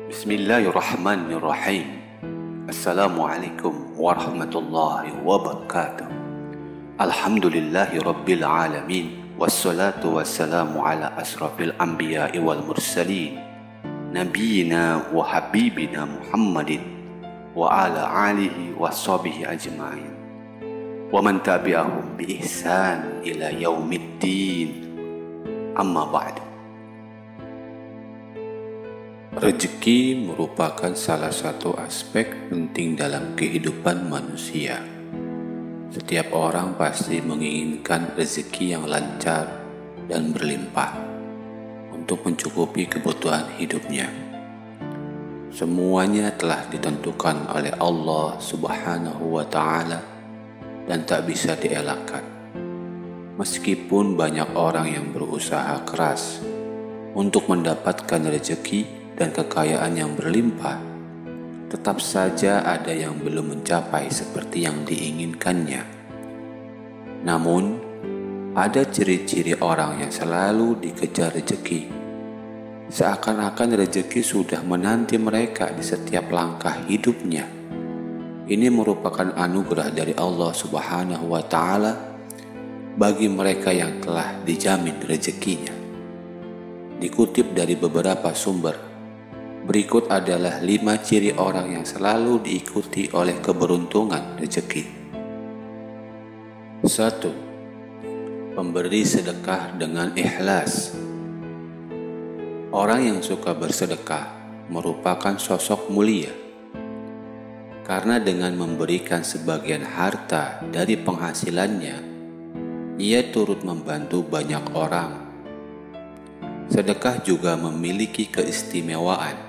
Bismillahirrahmanirrahim. Assalamualaikum warahmatullahi wabarakatuh. Alhamdulillahi rabbil alamin. Wassalatu wassalamu ala asrafil anbiya'i wal mursalin, nabiyina wa habibina Muhammadin wa ala alihi wa sahbihi ajma'in wa man tabi'ahum bi ihsan ila yaumiddin. Amma ba'du. Rezeki merupakan salah satu aspek penting dalam kehidupan manusia. Setiap orang pasti menginginkan rezeki yang lancar dan berlimpah untuk mencukupi kebutuhan hidupnya. Semuanya telah ditentukan oleh Allah Subhanahu wa Ta'ala dan tak bisa dielakkan. Meskipun banyak orang yang berusaha keras untuk mendapatkan rezeki dan kekayaan yang berlimpah, tetap saja ada yang belum mencapai seperti yang diinginkannya. Namun, ada ciri-ciri orang yang selalu dikejar rezeki, seakan-akan rezeki sudah menanti mereka di setiap langkah hidupnya. Ini merupakan anugerah dari Allah Subhanahu wa Ta'ala bagi mereka yang telah dijamin rezekinya. Dikutip dari beberapa sumber, berikut adalah 5 ciri orang yang selalu diikuti oleh keberuntungan rezeki. 1. Pemberi sedekah dengan ikhlas. Orang yang suka bersedekah merupakan sosok mulia, karena dengan memberikan sebagian harta dari penghasilannya, ia turut membantu banyak orang. Sedekah juga memiliki keistimewaan,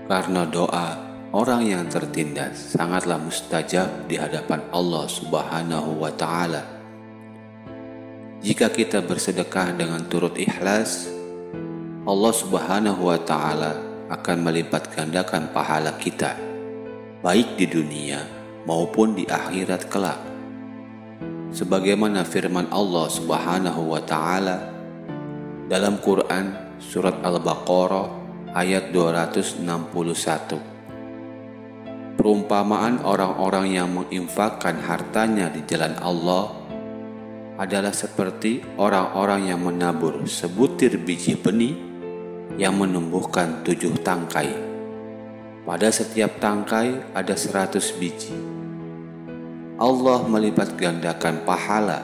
karena doa orang yang tertindas sangatlah mustajab di hadapan Allah Subhanahu wa Ta'ala. Jika kita bersedekah dengan turut ikhlas, Allah Subhanahu wa Ta'ala akan melipat gandakan pahala kita, baik di dunia maupun di akhirat kelak. Sebagaimana firman Allah Subhanahu wa Ta'ala dalam Quran surat Al-Baqarah ayat 261. Perumpamaan orang-orang yang menginfakkan hartanya di jalan Allah adalah seperti orang-orang yang menabur sebutir biji benih yang menumbuhkan 7 tangkai. Pada setiap tangkai ada 100 biji. Allah melipat gandakan pahala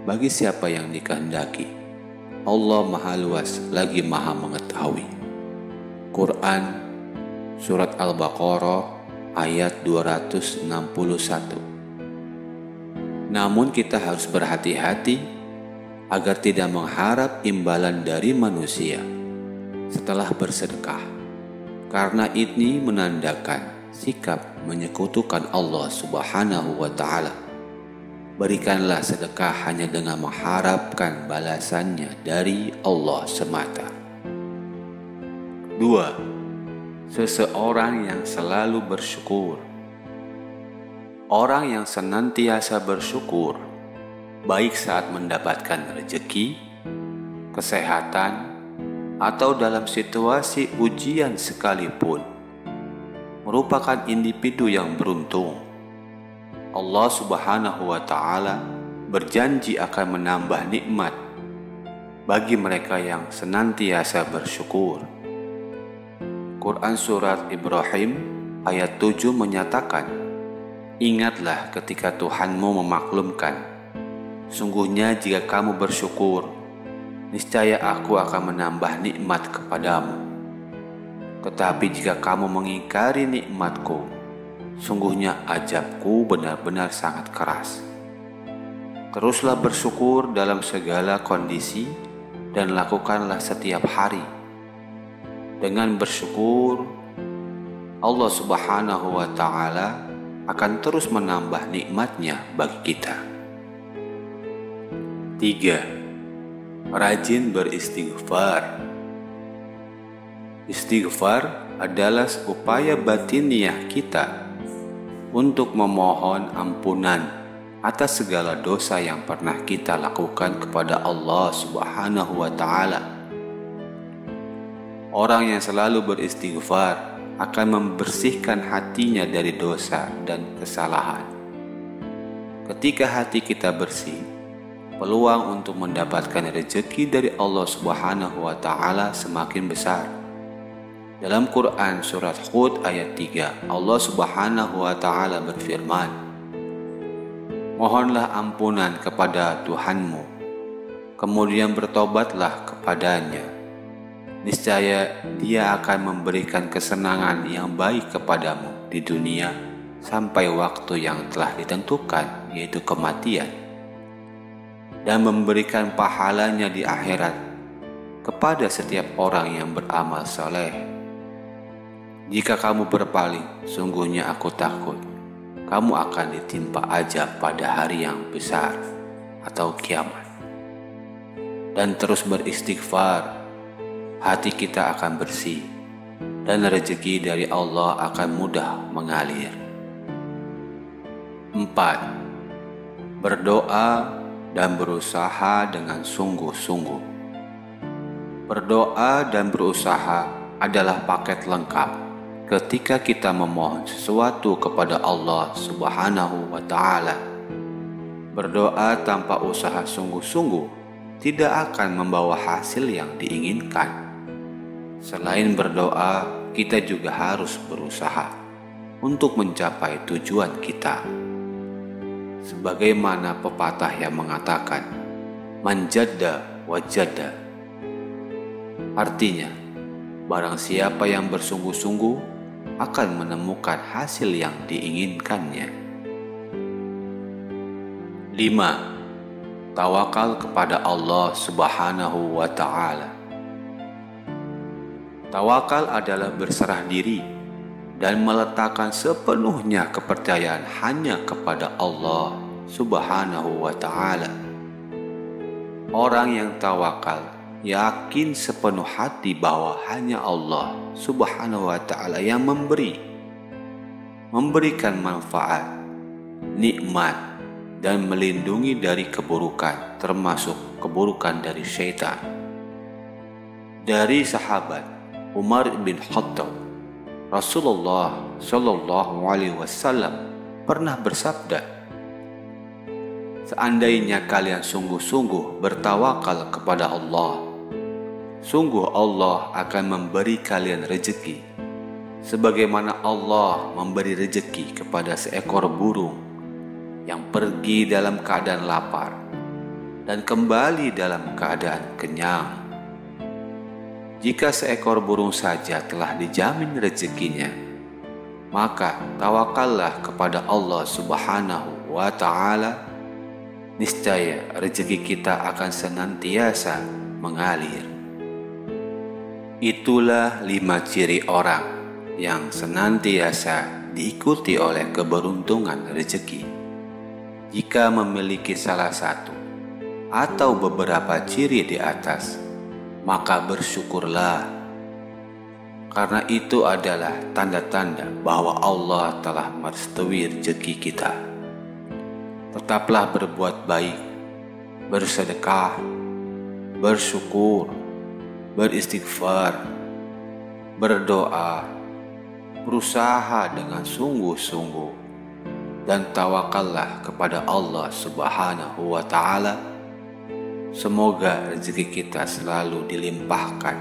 bagi siapa yang dikehendaki. Allah Maha Luas lagi Maha Mengetahui. Quran surat Al-Baqarah ayat 261. Namun kita harus berhati-hati agar tidak mengharap imbalan dari manusia setelah bersedekah, karena ini menandakan sikap menyekutukan Allah Subhanahu wa Ta'ala. Berikanlah sedekah hanya dengan mengharapkan balasannya dari Allah semata. 2. Seseorang yang selalu bersyukur. Orang yang senantiasa bersyukur, baik saat mendapatkan rezeki, kesehatan, atau dalam situasi ujian sekalipun, merupakan individu yang beruntung. Allah Subhanahu wa Ta'ala berjanji akan menambah nikmat bagi mereka yang senantiasa bersyukur. Quran surat Ibrahim ayat 7 menyatakan, "Ingatlah ketika Tuhanmu memaklumkan, sungguhnya jika kamu bersyukur, niscaya aku akan menambah nikmat kepadamu. Tetapi jika kamu mengingkari nikmatku, sungguhnya azabku benar-benar sangat keras." Teruslah bersyukur dalam segala kondisi dan lakukanlah setiap hari. Dengan bersyukur, Allah Subhanahu wa Ta'ala akan terus menambah nikmatnya bagi kita. 3. Rajin beristighfar. Istighfar adalah upaya batiniah kita untuk memohon ampunan atas segala dosa yang pernah kita lakukan kepada Allah Subhanahu wa Ta'ala. Orang yang selalu beristighfar akan membersihkan hatinya dari dosa dan kesalahan. Ketika hati kita bersih, peluang untuk mendapatkan rezeki dari Allah Subhanahu wa Ta'ala semakin besar. Dalam Quran surat Hud ayat 3, Allah Subhanahu wa Ta'ala berfirman, "Mohonlah ampunan kepada Tuhanmu, kemudian bertobatlah kepadanya. Niscaya Dia akan memberikan kesenangan yang baik kepadamu di dunia sampai waktu yang telah ditentukan, yaitu kematian, dan memberikan pahalanya di akhirat kepada setiap orang yang beramal soleh. Jika kamu berpaling, sungguhnya aku takut kamu akan ditimpa azab pada hari yang besar atau kiamat." Dan terus beristighfar, hati kita akan bersih dan rezeki dari Allah akan mudah mengalir. 4. Berdoa dan berusaha dengan sungguh-sungguh. Berdoa dan berusaha adalah paket lengkap ketika kita memohon sesuatu kepada Allah Subhanahu wa Ta'ala. Berdoa tanpa usaha sungguh-sungguh tidak akan membawa hasil yang diinginkan. Selain berdoa, kita juga harus berusaha untuk mencapai tujuan kita. Sebagaimana pepatah yang mengatakan, "Man jadda wajadda." Artinya, barang siapa yang bersungguh-sungguh akan menemukan hasil yang diinginkannya. 5. Tawakal kepada Allah Subhanahu wa Ta'ala. Tawakal adalah berserah diri dan meletakkan sepenuhnya kepercayaan hanya kepada Allah Subhanahu wa Ta'ala. Orang yang tawakal yakin sepenuh hati bahwa hanya Allah Subhanahu wa Ta'ala yang memberikan manfaat, nikmat, dan melindungi dari keburukan, termasuk keburukan dari syaitan. Dari sahabat Umar bin Khattab, Rasulullah Shallallahu Alaihi Wasallam pernah bersabda, "Seandainya kalian sungguh-sungguh bertawakal kepada Allah, sungguh Allah akan memberi kalian rezeki, sebagaimana Allah memberi rezeki kepada seekor burung yang pergi dalam keadaan lapar dan kembali dalam keadaan kenyang. Jika seekor burung saja telah dijamin rezekinya, maka tawakallah kepada Allah Subhanahu wa Ta'ala, niscaya rezeki kita akan senantiasa mengalir." Itulah 5 ciri orang yang senantiasa diikuti oleh keberuntungan rezeki. Jika memiliki salah satu atau beberapa ciri di atas, maka bersyukurlah, karena itu adalah tanda-tanda bahwa Allah telah merestui rezeki kita. Tetaplah berbuat baik, bersedekah, bersyukur, beristighfar, berdoa, berusaha dengan sungguh-sungguh, dan tawakallah kepada Allah Subhanahu wa Ta'ala. Semoga rezeki kita selalu dilimpahkan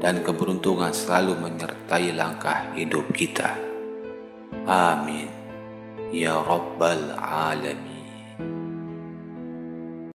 dan keberuntungan selalu menyertai langkah hidup kita. Amin. Ya Rabbal Alamin.